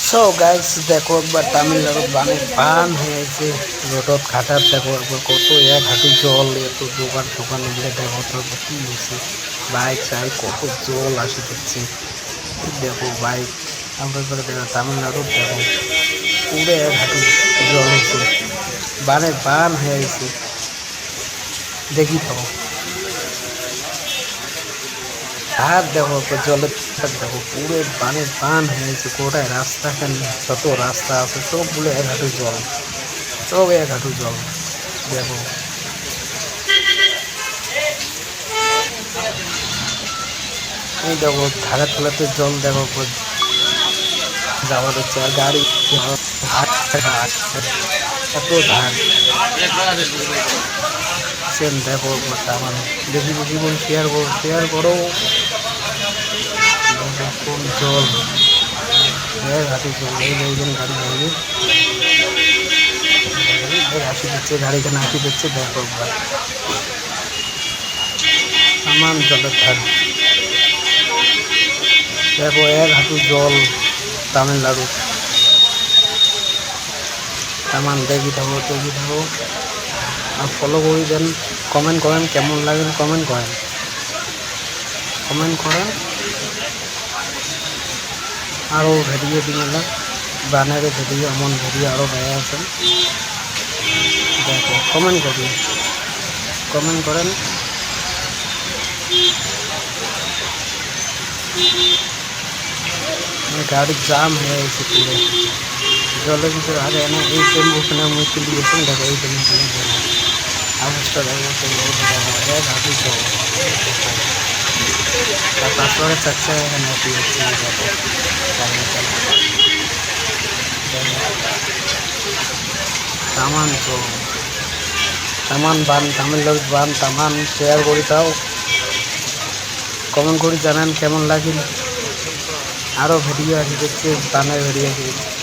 so guys দেখো একবার তামিলনাড়ুর বান হয়ে গেছে রোডত ঘাটার দেখো একবার কত এক হাঁটু জল এত দোকান টোকান এগুলো দেখো তো কি হয়েছে বাইক সাইক কত জল আসি দিচ্ছে দেখো বাইক আমরা এবারে দেখো তামিলনাড়ুর দেখো পুরো এক হাঁটু জল হয়েছে বান হয়ে গেছে দেখি তো আর দেখো জলের দেখো পুরো বান হয়েছে কোটায় রাস্তাখান যত রাস্তা আছে সবগুলো এক হাঁটু জল সব এক হাঁটু জল দেখো এই দেখো ধারে তোলাতে জল দেখো যাওয়ার হচ্ছে আর গাড়ি এত ধার সেম দেখো আমার বেশি বেশি করে শেয়ার করো কোন জল হাঁটু জল এইজন গাড়ি যাবে আসি দিচ্ছে গাড়িখানে আসি দিচ্ছে দেখো সামান জলের ধার দেখো এক হাঁটু জল তামিলনাড়ু সামান দেখি থাকো আর ফলো করে দেন কমেন্ট করেন কেমন লাগেন কমেন্ট করেন আরও ভিডিও দিলে বানের ভিডিও এমন ভিডিও আরও দেওয়া আছে দেখো কমেন্ট করেন গাড়ি জাম হয়ে গেছে পুরো জলের ভিতরে আগে এনে এই ওখানে মুশকিল দিয়েছেন দেখো এই অবস্থা দেখো এক হাঁটু জল আর তারপরে চাচ্ছে এখানে আসি হচ্ছে দেখো তামান বান তামিলনাড়ু বান তামান শেয়ার করে দাও কমেন্ট করে জানান কেমন লাগে আরও ভিডিও আসি দেখছে বানের ভিডিও আসি